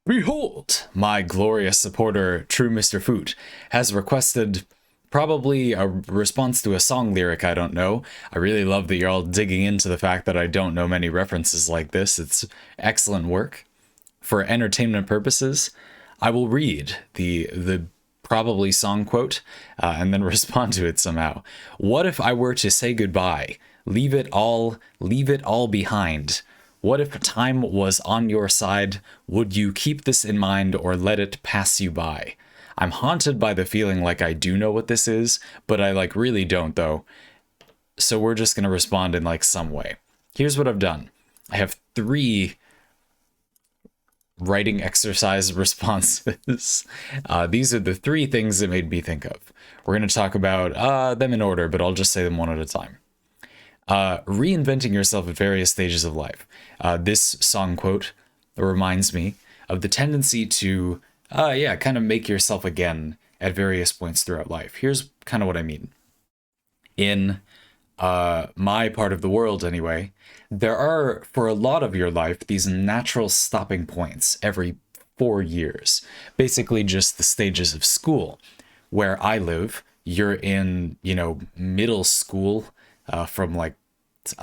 Behold, my glorious supporter, True Mr.FOoT, has requested probably a response to a song lyric I don't know. I really love that you're all digging into the fact that I don't know many references like this. It's excellent work. For entertainment purposes, I will read the probably song quote and then respond to it somehow. What if I were to say goodbye? Leave it all behind. What if time was on your side? Would you keep this in mind or let it pass you by? I'm haunted by the feeling like I do know what this is, but I really don't though. So we're just going to respond in some way. Here's what I've done. I have 3 writing exercise responses. These are the 3 things that made me think of. We're going to talk about them in order, but I'll just say them one at a time. Reinventing yourself at various stages of life. This song quote reminds me of the tendency to, kind of make yourself again at various points throughout life. Here's kind of what I mean. In my part of the world, anyway, there are, for a lot of your life, these natural stopping points every 4 years. Basically just the stages of school. Where I live, you're in, middle school, from I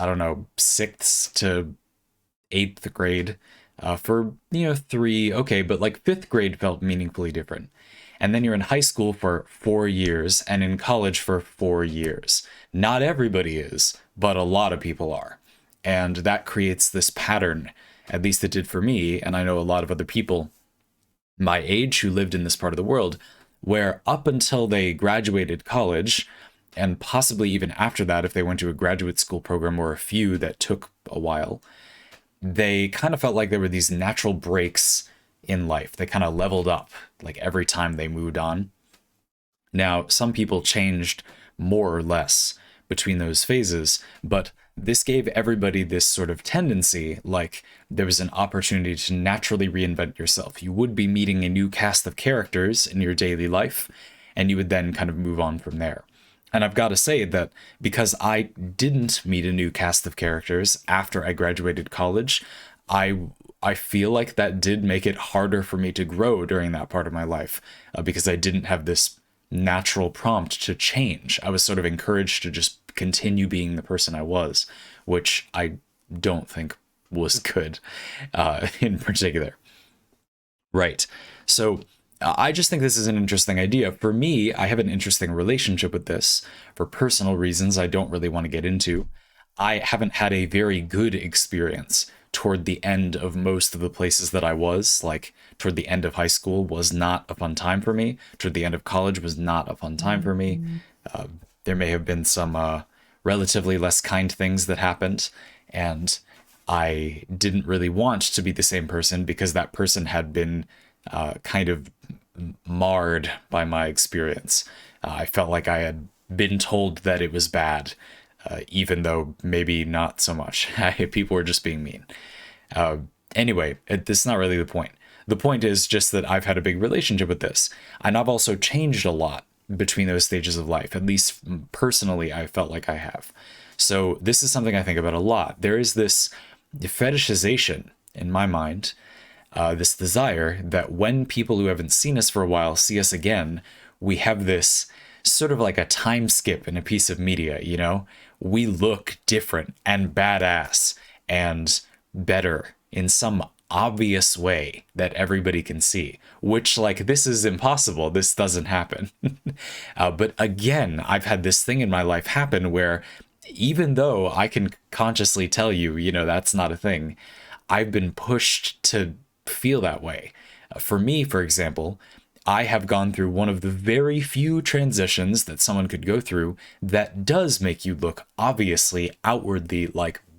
don't know, 6th to 8th grade, for 3, okay, but 5th grade felt meaningfully different. And then you're in high school for 4 years and in college for 4 years. Not everybody is, but a lot of people are. And that creates this pattern, at least it did for me, and I know a lot of other people my age who lived in this part of the world, where up until they graduated college, and possibly even after that, if they went to a graduate school program or a few that took a while, they kind of felt like there were these natural breaks in life. They kind of leveled up every time they moved on. Now, some people changed more or less between those phases, but this gave everybody this sort of tendency, there was an opportunity to naturally reinvent yourself. You would be meeting a new cast of characters in your daily life, and you would then kind of move on from there. And I've got to say that because I didn't meet a new cast of characters after I graduated college, I feel like that did make it harder for me to grow during that part of my life, because I didn't have this natural prompt to change. I was sort of encouraged to just continue being the person I was, which I don't think was good in particular. Right. So I just think this is an interesting idea. For me, I have an interesting relationship with this for personal reasons I don't really want to get into. I haven't had a very good experience toward the end of most of the places that I was. Toward the end of high school was not a fun time for me. Toward the end of college was not a fun time for me. There may have been some relatively less kind things that happened, and I didn't really want to be the same person because that person had been kind of marred by my experience. I felt like I had been told that it was bad, even though maybe not so much. People were just being mean. Anyway, this is not really the point. The point is just that I've had a big relationship with this, and I've also changed a lot between those stages of life. At least personally, I felt like I have. So this is something I think about a lot. There is this fetishization in my mind, this desire that when people who haven't seen us for a while see us again, we have this sort of like a time skip in a piece of media, We look different and badass and better in some obvious way that everybody can see, which this is impossible. This doesn't happen. But again, I've had this thing in my life happen where even though I can consciously tell you, that's not a thing, I've been pushed to feel that way. For me, for example, I have gone through one of the very few transitions that someone could go through that does make you look obviously outwardly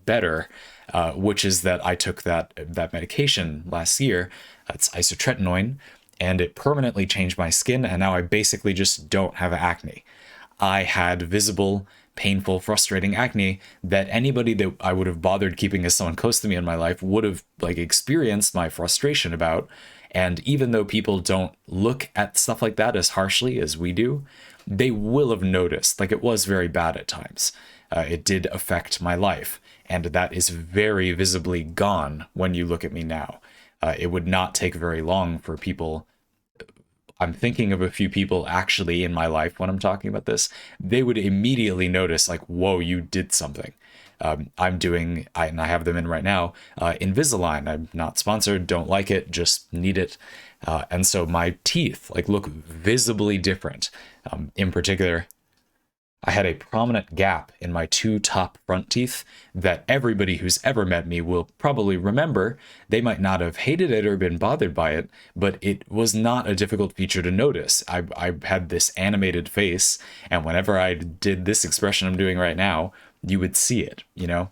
better, which is that I took that medication last year. It's isotretinoin, and it permanently changed my skin, and now I basically just don't have acne. I had visible, painful, frustrating acne that anybody that I would have bothered keeping as someone close to me in my life would have experienced my frustration about. And even though people don't look at stuff like that as harshly as we do, they will have noticed it was very bad at times. It did affect my life, and that is very visibly gone when you look at me now. It would not take very long for people. I'm thinking of a few people actually in my life when I'm talking about this. They would immediately notice, like, whoa, you did something. And I have them in right now, Invisalign. I'm not sponsored, don't like it, just need it. And so my teeth like look visibly different. In particular, I had a prominent gap in my two top front teeth that everybody who's ever met me will probably remember. They might not have hated it or been bothered by it, but it was not a difficult feature to notice. I had this animated face, and whenever I did this expression I'm doing right now, you would see it, you know?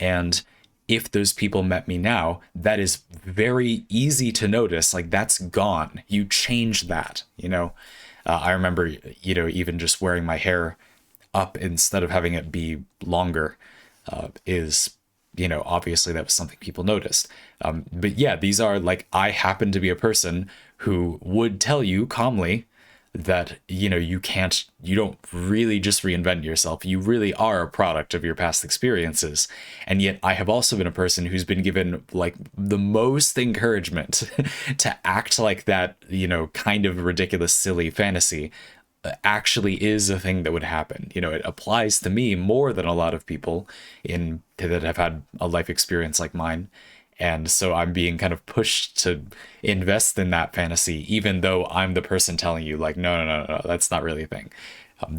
And if those people met me now, that is very easy to notice. Like, that's gone. You change that, you know? I remember, you know, even just wearing my hair up instead of having it be longer is, you know, obviously that was something people noticed. But yeah, these are like, I happen to be a person who would tell you calmly that, you know, you don't really just reinvent yourself. You really are a product of your past experiences. And yet I have also been a person who's been given like the most encouragement to act like that, you know, kind of ridiculous, silly fantasy actually is a thing that would happen. You know, it applies to me more than a lot of people that have had a life experience like mine. And so I'm being kind of pushed to invest in that fantasy, even though I'm the person telling you, like, no, that's not really a thing.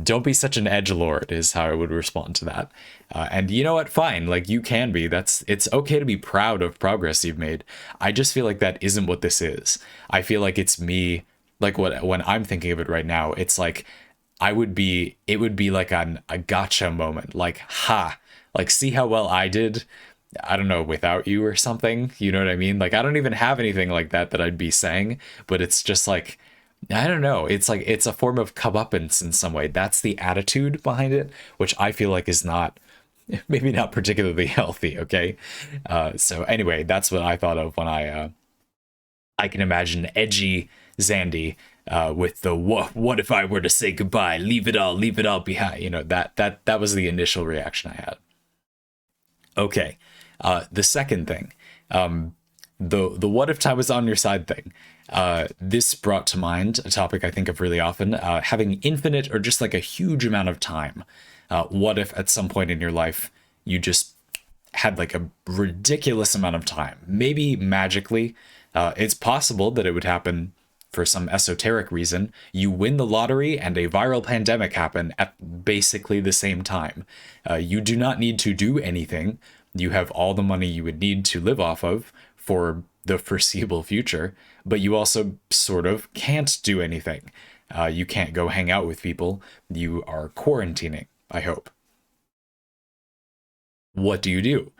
Don't be such an edgelord is how I would respond to that. And you know what? Fine. Like, you can be. It's okay to be proud of progress you've made. I just feel like that isn't what this is. I feel like it's me, like when I'm thinking of it right now, it's like it would be like a gotcha moment. Like, like, see how well I did. I don't know, without you or something, you know what I mean? Like, I don't even have anything like that I'd be saying, but it's just like, I don't know. It's like, it's a form of comeuppance in some way. That's the attitude behind it, which I feel like is not, maybe not particularly healthy. Okay. So anyway, that's what I thought of when I can imagine edgy Zandy, with the, what if I were to say goodbye, leave it all behind, you know, that was the initial reaction I had. Okay. The second thing, the what if time was on your side thing. This brought to mind a topic I think of really often, having infinite or just like a huge amount of time. What if at some point in your life you just had like a ridiculous amount of time? Maybe magically, it's possible that it would happen for some esoteric reason. You win the lottery and a viral pandemic happen at basically the same time. You do not need to do anything. You have all the money you would need to live off of for the foreseeable future, but you also sort of can't do anything. You can't go hang out with people. You are quarantining, I hope. What do you do?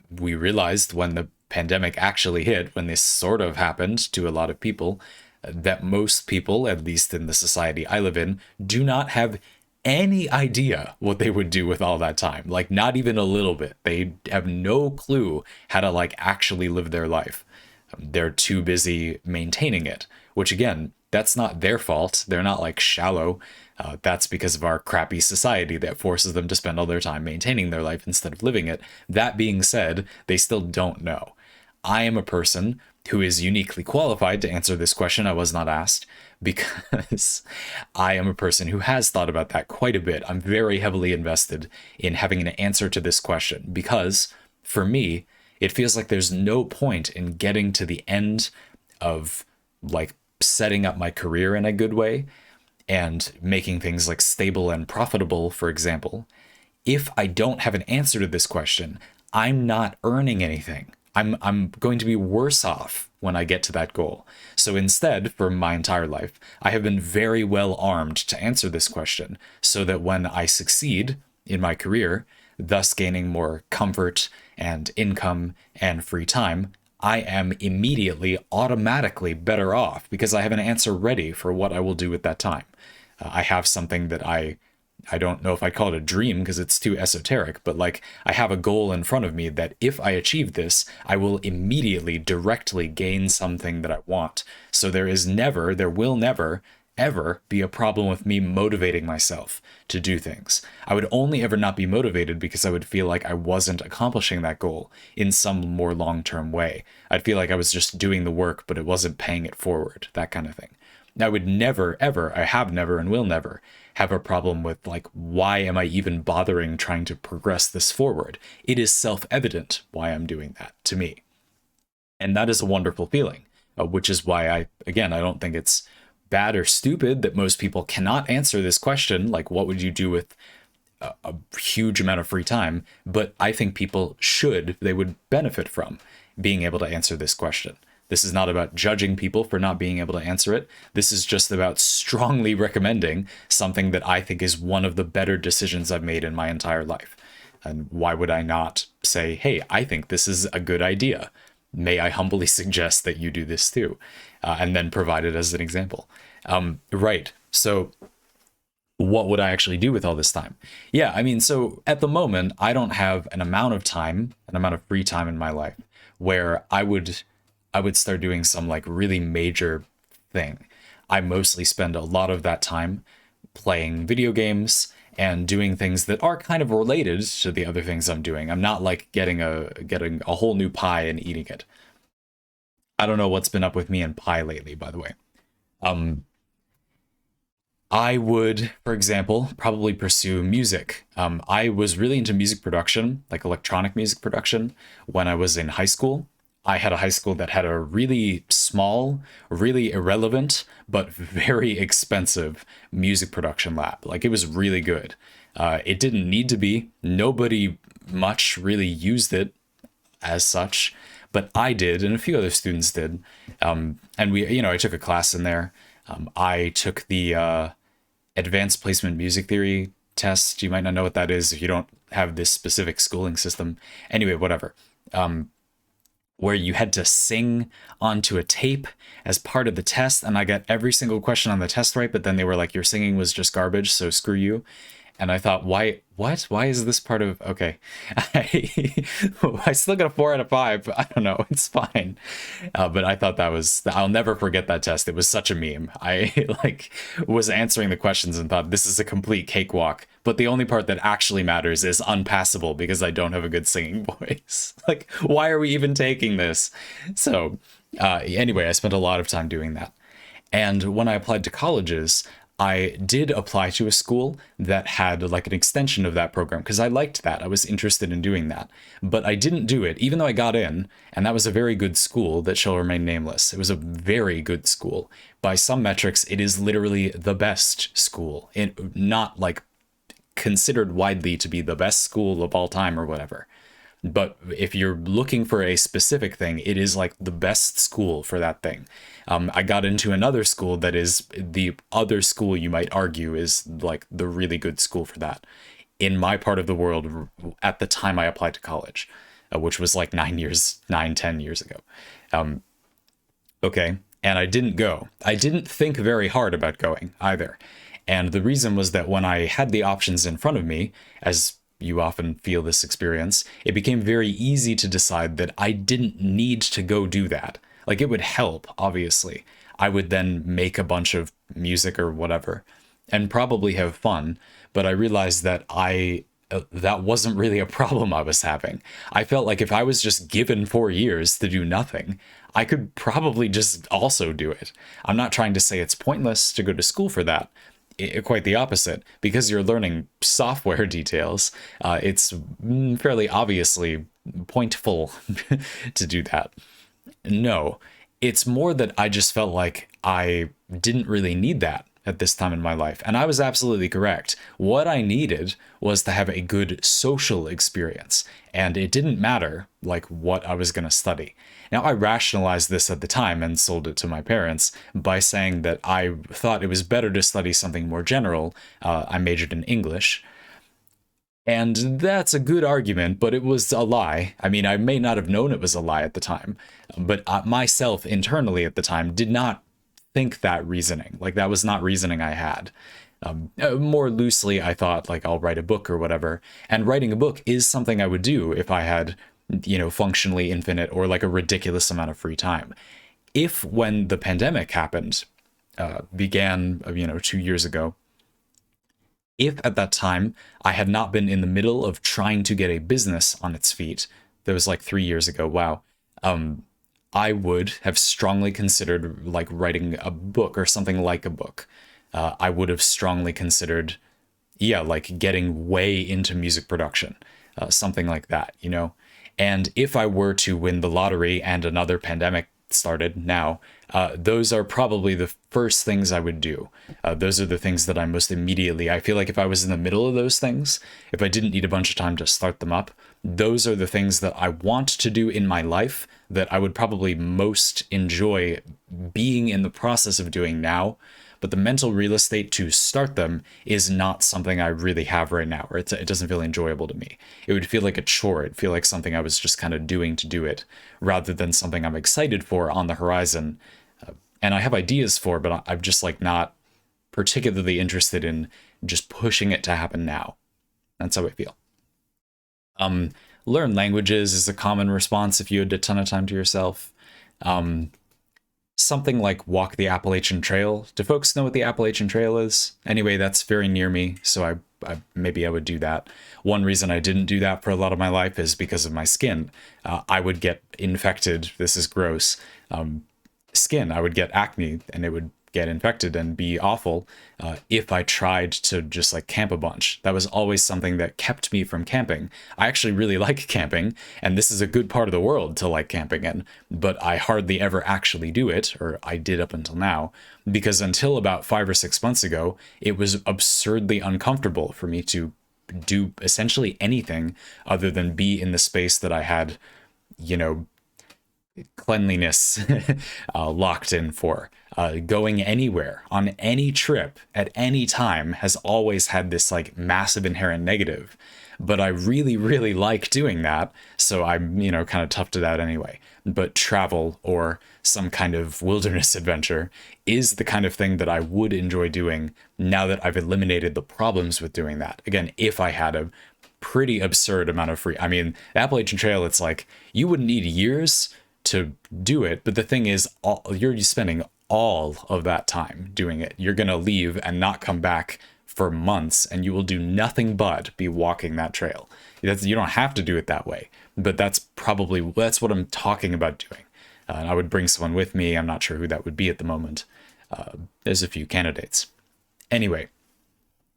We realized when the pandemic actually hit, when this sort of happened to a lot of people, that most people, at least in the society I live in, do not have any idea what they would do with all that time. Like, not even a little bit. They have no clue how to like actually live their life. They're too busy maintaining it, which again, that's not their fault. They're not like shallow. That's because of our crappy society that forces them to spend all their time maintaining their life instead of living it. That being said, they still don't know. I am a person who is uniquely qualified to answer this question. I was not asked, because I am a person who has thought about that quite a bit. I'm very heavily invested in having an answer to this question because, for me, it feels like there's no point in getting to the end of like setting up my career in a good way and making things like stable and profitable, for example. If I don't have an answer to this question, I'm not earning anything. I'm going to be worse off when I get to that goal. So instead, for my entire life, I have been very well armed to answer this question so that when I succeed in my career, thus gaining more comfort and income and free time, I am immediately automatically better off because I have an answer ready for what I will do at that time. I have something that I don't know if I call it a dream because it's too esoteric, but like I have a goal in front of me that if I achieve this, I will immediately directly gain something that I want. So there will never ever be a problem with me motivating myself to do things. I would only ever not be motivated because I would feel like I wasn't accomplishing that goal in some more long-term way. I'd feel like I was just doing the work, but it wasn't paying it forward, that kind of thing. I would never, ever, I have never and will never have a problem with, like, why am I even bothering trying to progress this forward? It is self-evident why I'm doing that to me. And that is a wonderful feeling, which is why I don't think it's bad or stupid that most people cannot answer this question, like, what would you do with a huge amount of free time? But I think people they would benefit from being able to answer this question. This is not about judging people for not being able to answer it. This is just about strongly recommending something that I think is one of the better decisions I've made in my entire life. And why would I not say, hey, I think this is a good idea. May I humbly suggest that you do this too? And then provide it as an example. Right. So what would I actually do with all this time? Yeah, I mean, so at the moment, I don't have an amount of free time in my life where I would start doing some like really major thing. I mostly spend a lot of that time playing video games and doing things that are kind of related to the other things I'm doing. I'm not like getting a whole new pie and eating it. I don't know what's been up with me and pie lately, by the way. I would, for example, probably pursue music. I was really into music production, like electronic music production, when I was in high school. I had a high school that had a really small, really irrelevant, but very expensive music production lab. Like, it was really good. It didn't need to be. Nobody much really used it as such, but I did, and a few other students did. And I took a class in there. I took the advanced placement music theory test. You might not know what that is if you don't have this specific schooling system. Anyway, whatever. Where you had to sing onto a tape as part of the test, and I got every single question on the test right, but then they were like, your singing was just garbage, so screw you. And I thought, why is this part of, okay. I still got a 4 out of 5. I don't know, it's fine. But I thought I'll never forget that test. It was such a meme. I was answering the questions and thought, this is a complete cakewalk. But the only part that actually matters is unpassable because I don't have a good singing voice. Like, why are we even taking this? So anyway, I spent a lot of time doing that. And when I applied to colleges, I did apply to a school that had like an extension of that program because I liked that. I was interested in doing that, but I didn't do it, even though I got in, and that was a very good school that shall remain nameless. It was a very good school. By some metrics, it is literally the best school, not like considered widely to be the best school of all time or whatever. But if you're looking for a specific thing, it is like the best school for that thing. I got into another school that is the other school you might argue is like the really good school for that. In my part of the world, at the time I applied to college, which was like 10 years ago. Okay, and I didn't go. I didn't think very hard about going either. And the reason was that when I had the options in front of me, as you often feel this experience, it became very easy to decide that I didn't need to go do that. Like, it would help, obviously. I would then make a bunch of music or whatever and probably have fun, but I realized that that wasn't really a problem I was having. I felt like if I was just given 4 years to do nothing, I could probably just also do it. I'm not trying to say it's pointless to go to school for that. Quite the opposite. Because you're learning software details, it's fairly obviously pointful to do that. No, it's more that I just felt like I didn't really need that at this time in my life. And I was absolutely correct. What I needed was to have a good social experience. And it didn't matter like what I was going to study. Now, I rationalized this at the time and sold it to my parents by saying that I thought it was better to study something more general. I majored in English. And that's a good argument, but it was a lie. I mean, I may not have known it was a lie at the time, but myself internally at the time did not think that reasoning. Like, that was not reasoning I had. More loosely, I thought, like, I'll write a book or whatever. And writing a book is something I would do if I had, functionally infinite or like a ridiculous amount of free time. If when the pandemic happened, began, 2 years ago. If at that time I had not been in the middle of trying to get a business on its feet, that was like 3 years ago, wow, I would have strongly considered like writing a book or something like a book. I would have strongly considered, yeah, like getting way into music production, something like that, you know? And if I were to win the lottery and another pandemic started now, those are probably the first things I would do. Those are the things that I most immediately, I feel like if I was in the middle of those things, if I didn't need a bunch of time to start them up, those are the things that I want to do in my life that I would probably most enjoy being in the process of doing now. But the mental real estate to start them is not something I really have right now, or it doesn't feel enjoyable to me. It would feel like a chore. It'd feel like something I was just kind of doing to do it, rather than something I'm excited for on the horizon. And I have ideas for, but I'm just like not particularly interested in just pushing it to happen now. That's how I feel. Learn languages is a common response if you had a ton of time to yourself. Something like walk the Appalachian Trail. Do folks know what the Appalachian Trail is? Anyway, that's very near me, so maybe I would do that. One reason I didn't do that for a lot of my life is because of my skin. I would get infected. This is gross. Skin. I would get acne, and it would get infected and be awful if I tried to just like camp a bunch. That was always something that kept me from camping. I actually really like camping, and this is a good part of the world to like camping in, but I hardly ever actually do it, or I did up until now, because until about 5 or 6 months ago, it was absurdly uncomfortable for me to do essentially anything other than be in the space that I had, cleanliness locked in for. Going anywhere on any trip at any time has always had this like massive inherent negative, but I really, really like doing that. So I'm, kind of toughed it out anyway. But travel or some kind of wilderness adventure is the kind of thing that I would enjoy doing now that I've eliminated the problems with doing that. Again, if I had a pretty absurd amount of free, I mean, the Appalachian Trail, it's like you wouldn't need years to do it, but the thing is, you're spending all of that time doing it. You're gonna leave and not come back for months, and you will do nothing but be walking that trail. You don't have to do it that way, but that's what I'm talking about doing. And I would bring someone with me. I'm not sure who that would be at the moment. There's a few candidates. Anyway,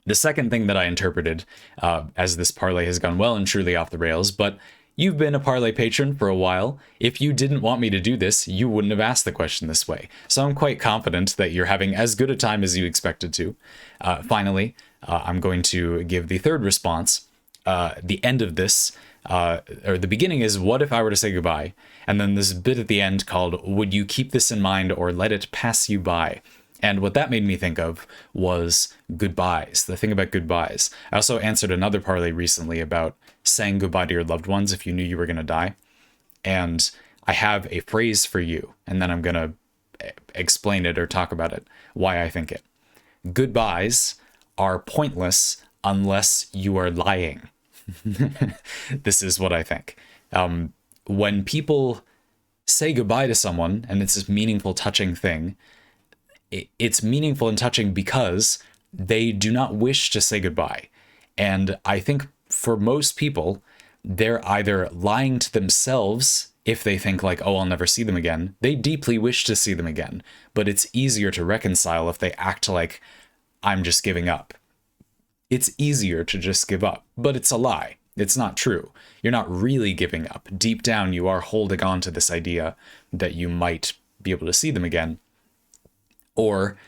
the second thing that I interpreted, as this parlay has gone well and truly off the rails, but you've been a Parley patron for a while. If you didn't want me to do this, you wouldn't have asked the question this way. So I'm quite confident that you're having as good a time as you expected to. Finally, I'm going to give the third response. The end of this, or the beginning is, what if I were to say goodbye? And then this bit at the end called, would you keep this in mind or let it pass you by? And what that made me think of was goodbyes, the thing about goodbyes. I also answered another parlay recently about saying goodbye to your loved ones if you knew you were going to die. And I have a phrase for you, and then I'm going to explain it or talk about it, why I think it. Goodbyes are pointless unless you are lying. This is what I think. When people say goodbye to someone, and it's this meaningful, touching thing, it's meaningful and touching because they do not wish to say goodbye. And I think for most people, they're either lying to themselves if they think like, oh, I'll never see them again. They deeply wish to see them again, but it's easier to reconcile if they act like, I'm just giving up. It's easier to just give up, but it's a lie. It's not true. You're not really giving up. Deep down, you are holding on to this idea that you might be able to see them again. Or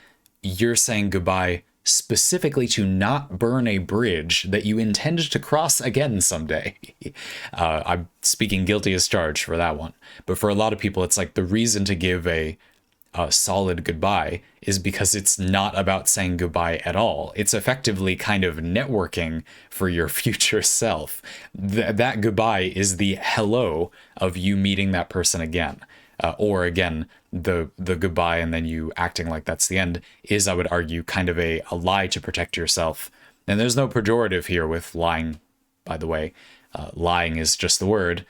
you're saying goodbye specifically to not burn a bridge that you intended to cross again someday. I'm speaking guilty as charged for that one. But for a lot of people, it's like the reason to give a solid goodbye is because it's not about saying goodbye at all. It's effectively kind of networking for your future self. That goodbye is the hello of you meeting that person again. Or again, the goodbye and then you acting like that's the end is, I would argue, kind of a lie to protect yourself. And there's no pejorative here with lying, by the way. Lying is just the word.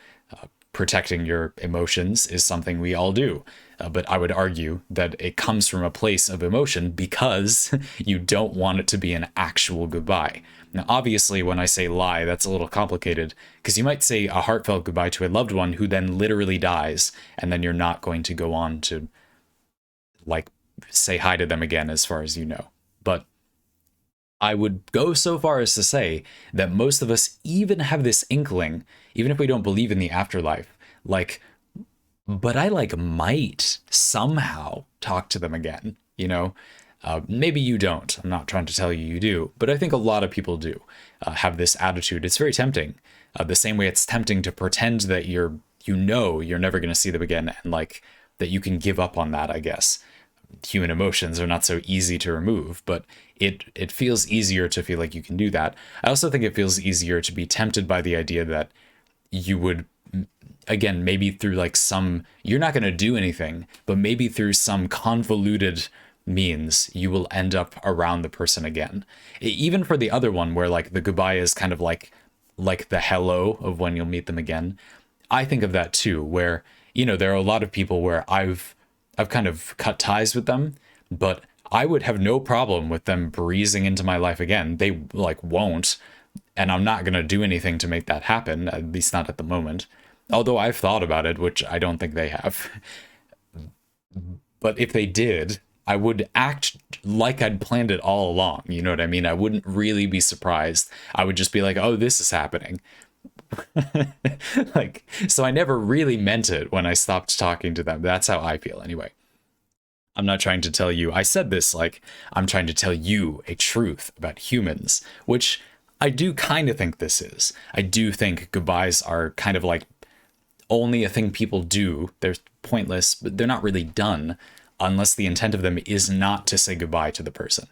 protecting your emotions is something we all do. But I would argue that it comes from a place of emotion because you don't want it to be an actual goodbye. Now, obviously, when I say lie, that's a little complicated because you might say a heartfelt goodbye to a loved one who then literally dies, and then you're not going to go on to like say hi to them again, as far as you know. But I would go so far as to say that most of us even have this inkling, even if we don't believe in the afterlife, like, but I like might somehow talk to them again, you know? Maybe you don't. I'm not trying to tell you you do, but I think a lot of people do have this attitude. It's very tempting. The same way it's tempting to pretend that you're never going to see them again, and like that you can give up on that, I guess. Human emotions are not so easy to remove, but it feels easier to feel like you can do that. I also think it feels easier to be tempted by the idea that you would, again, maybe through like you're not going to do anything, but maybe through some convoluted means you will end up around the person again. Even for the other one where like the goodbye is kind of like the hello of when you'll meet them again. I think of that too, where, there are a lot of people where I've kind of cut ties with them, but I would have no problem with them breezing into my life again. They like won't, and I'm not going to do anything to make that happen, at least not at the moment. Although I've thought about it, which I don't think they have. But if they did, I would act like I'd planned it all along. You know what I mean? I wouldn't really be surprised. I would just be like, oh, this is happening. Like, so I never really meant it when I stopped talking to them. That's how I feel anyway. I'm not trying to tell you, I said this like, I'm trying to tell you a truth about humans, which I do kind of think this is. I do think goodbyes are kind of like only a thing people do. They're pointless, but they're not really done unless the intent of them is not to say goodbye to the person.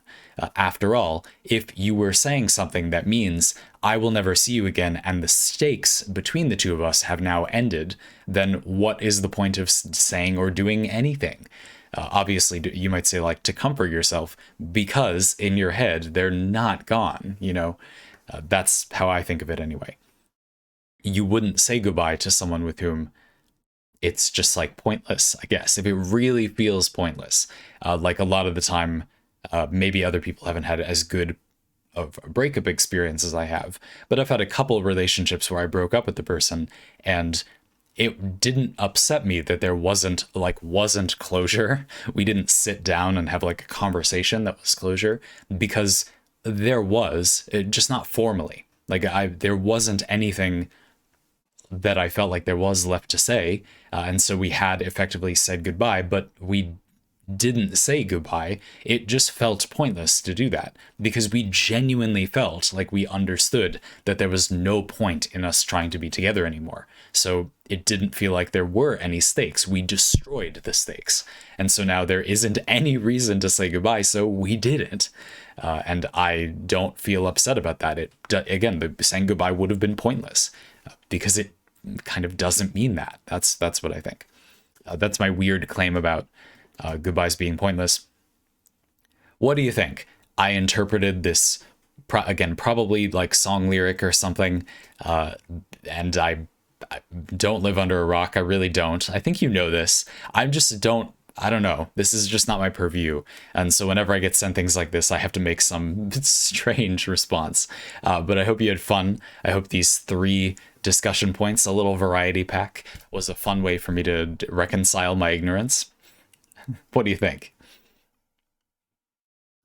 After all, if you were saying something that means I will never see you again and the stakes between the two of us have now ended, then what is the point of saying or doing anything? Obviously, you might say like to comfort yourself because in your head, they're not gone, that's how I think of it anyway. You wouldn't say goodbye to someone with whom it's just like pointless, I guess, if it really feels pointless. Like a lot of the time, maybe other people haven't had as good of a breakup experience as I have, but I've had a couple of relationships where I broke up with the person and it didn't upset me that there wasn't closure. We didn't sit down and have like a conversation that was closure, because there was, just not formally. Like there wasn't anything that I felt like there was left to say. And so we had effectively said goodbye, but we didn't say goodbye. It just felt pointless to do that because we genuinely felt like we understood that there was no point in us trying to be together anymore. So it didn't feel like there were any stakes. We destroyed the stakes. And so now there isn't any reason to say goodbye, so we didn't. And I don't feel upset about that. Again, the saying goodbye would have been pointless because it kind of doesn't mean that. That's what I think. That's my weird claim about goodbyes being pointless. What do you think? I interpreted this, again, probably like song lyric or something, and I don't live under a rock. I really don't. I think you know this. I don't know. This is just not my purview. And so whenever I get sent things like this, I have to make some strange response. But I hope you had fun. I hope these 3 discussion points, a little variety pack, was a fun way for me to reconcile my ignorance. What do you think?